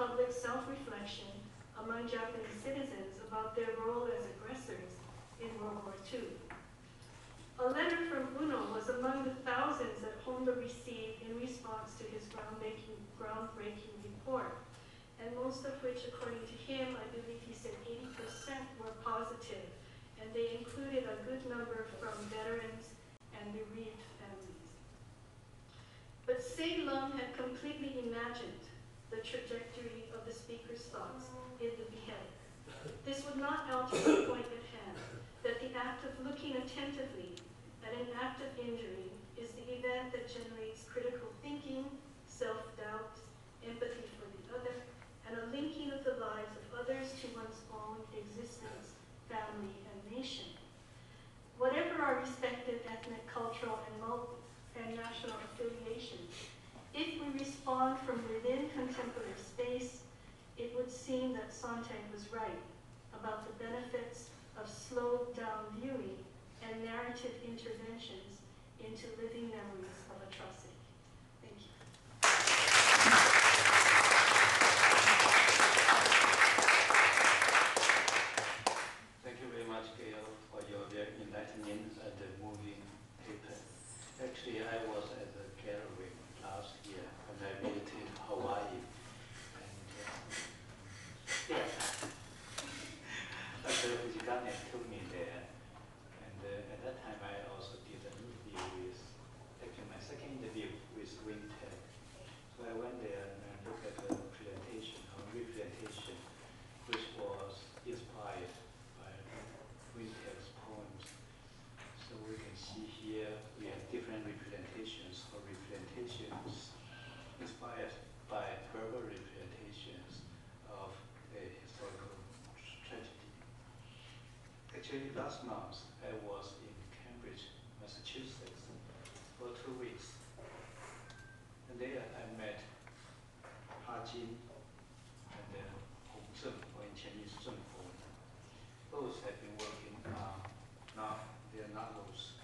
public self-reflection among Japanese citizens about their role as aggressors in World War II. A letter from Uno was among the thousands that Honda received in response to his groundbreaking report, and most of which, according to him, I believe he said 80% were positive, and they included a good number from veterans and bereaved families. But Ceylon had completely imagined the trajectory of the speaker's thoughts in the beheading. This would not alter the point at hand, that the act of looking attentively at an act of injury is the event that generates critical thinking, self-doubt, empathy for the other, and a linking of the lives of others to one's own existence, family, and nation. Whatever our respective ethnic, cultural, and national affiliations, if we respond from within contemporary space, it would seem that Sontag was right about the benefits of slowed down viewing and narrative interventions into living memories of atrocity. Thank you. Thank you very much, Gayle, for your very enlightening and moving paper. Actually, I was at the gallery last year when I visited Hawaii. And yeah, Dr. Fujigane took me there. And at that time, I also did an interview with, actually my second interview with Wintec. So I went there and I looked at the presentation, or representation, which was inspired by Wintec's poems. So we can see here we have different representations or representations inspired by verbal representations of a historical tragedy. Actually, last month I was in Cambridge, Massachusetts for 2 weeks. And there I met Ha-Jin and Hong Zheng, or in Chinese Zheng Hong. Both have been working on their novels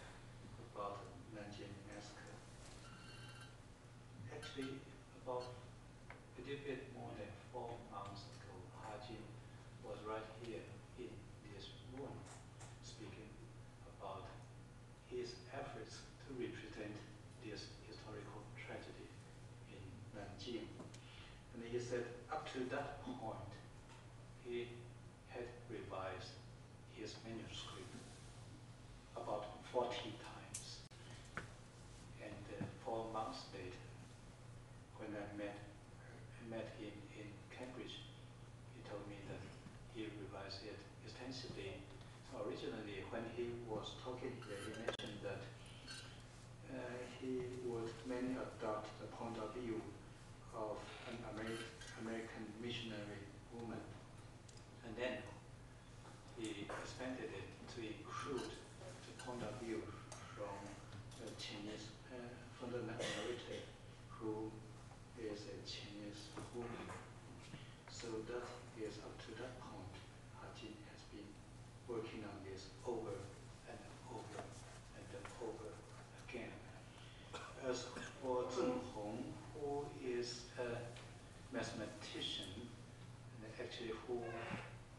about the Nanjing massacre. Actually, about a little bit more than 4 months ago, Ha-Jin was right here in this room speaking about his efforts to represent this historical tragedy in Nanjing. And he said up to that point, he had revised his manuscript about 40 times. And 4 months later, when I met him in Cambridge, he told me that he revised it extensively. So originally, when he was talking here, he mentioned that he would mainly adopt the point of view of an American missionary woman. And then he expanded it to include the point of view from the Chinese, from the narrator who is a Chinese woman. So that is up to that point, Ha-Jin has been working on this over and over and over again. As for Zheng Hong, who is a mathematician, and actually who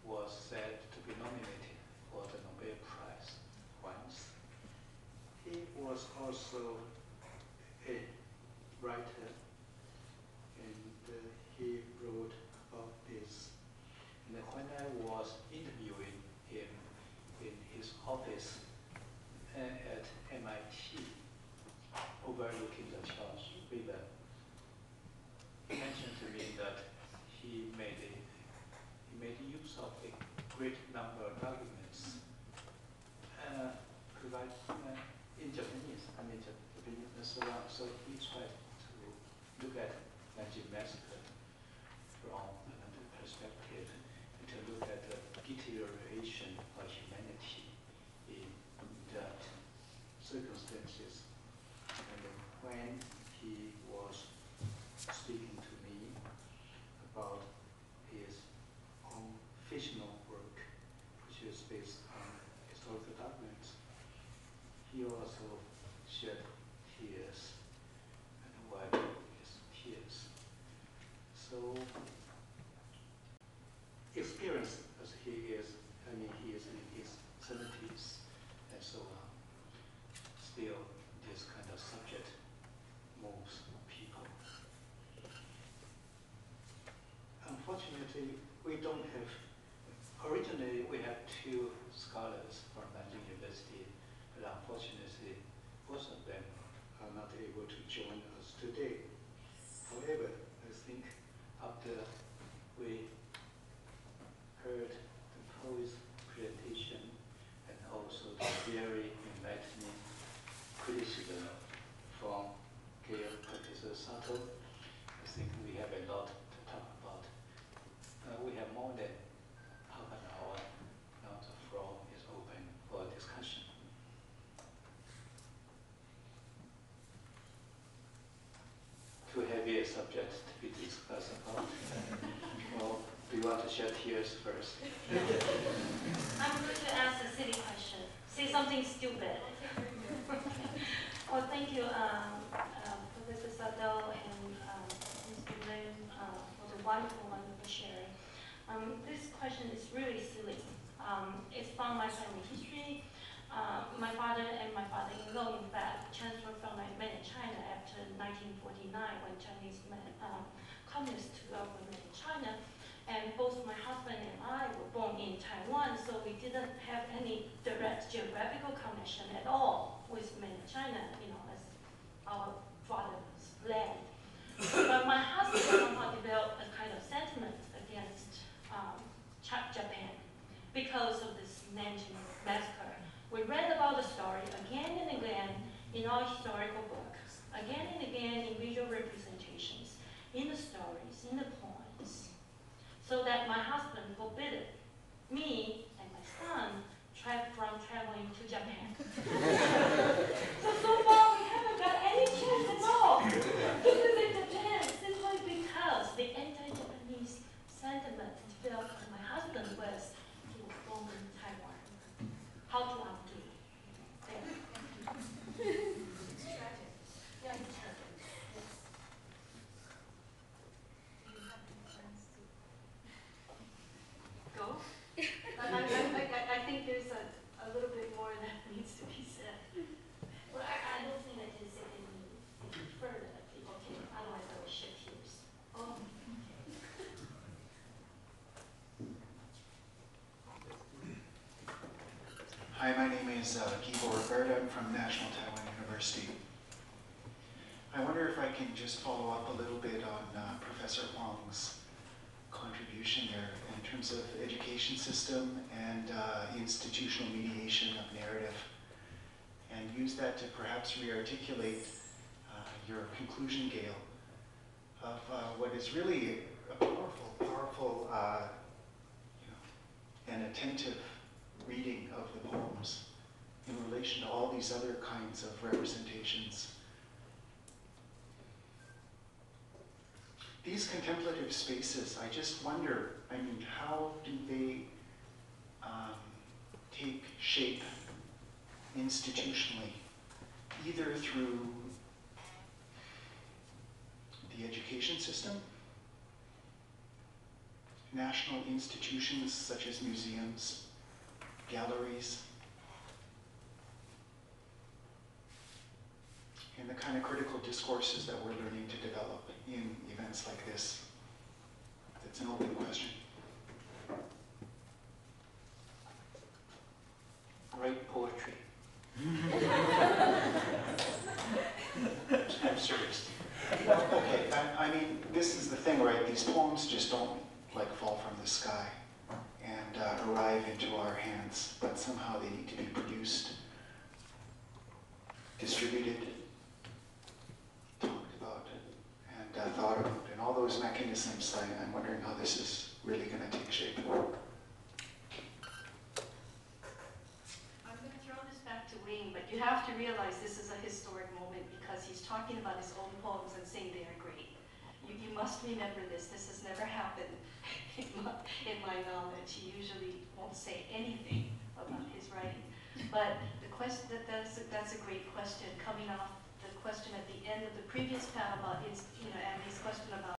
was said to be nominated for the Nobel Prize once, he was also a writer, and he wrote about this. And when I was interviewing him in his office at MIT, overlooking the Charles River, he mentioned to me that he made use of a great number of arguments in Japanese. So he tried to look at Nanjing massacre from another perspective, to look at the deterioration of humanity in that circumstances. And when he was speaking to me about his own fictional work, which is based on historical documents, he also shed tears and wiped his tears. So University, we don't have, originally we have two scholars from Nanjing University, but unfortunately, both of them are not able to join us today. However, I think after we heard the poet's presentation and also the very enlightening criticism from Gayle, Professor Sato, I think we have a lot to talk about. We have more than half an hour. Now the floor is open for discussion. Too heavy a subject to be discussed about. Well, do you want to shed tears first? I'm going to ask a silly question. Say something stupid. Well, thank you, Professor Sato and Mr. Lin, for the wonderful sharing. This question is really silly. It's from my family history. My father and my father-in-law, in fact, transferred from mainland China after 1949 when Chinese communists took over mainland China. And both my husband and I were born in Taiwan, so we didn't have any direct geographical connection at all with mainland China, as our father's land. But my husband somehow developed a kind of sentiment against Japan because of this Nanjing massacre. We read about the story again and again in our historical books, again and again in visual representations, in the stories, in the poems, so that my husband forbid me and my son from traveling to Japan. So far we haven't got any chance at all to visit Japan, simply because the anti-Japanese sentiment developed when my husband was born in Taiwan. How to undo? It's tragic. Yeah, it's tragic. Yes. Do you have any plans to go? I think there's a little bit more that needs to be said. Well, I don't think I can say any further. Okay, otherwise I will shed tears. Oh, Hi, my name is Gayle Roberta. I'm from National Taiwan University. I wonder if I can just follow up a little bit on Professor Huang's contribution there in terms of education system and institutional mediation of narrative, and use that to perhaps re-articulate your conclusion, Gayle, of what is really a powerful and attentive reading of the poems in relation to all these other kinds of representations. These contemplative spaces, I just wonder, how do they take shape institutionally, either through the education system, national institutions such as museums, galleries, and the kind of critical discourses that we're learning to develop in events like this. It's an open question. Write poetry. I'm serious. Okay, this is the thing, right? These poems just don't fall from the sky and arrive into our hands, but somehow they need to be produced, distributed, talked about, and thought about. And all those mechanisms, I'm wondering how this is really going to take shape. I'm going to throw this back to Wayne, but you have to realize this is a historic moment because he's talking about his own poems and saying they are great. You must remember this. This has never happened in my knowledge. He usually won't say anything about his writing. But the question that's a great question coming off the question at the end of the previous panel about Andy's question about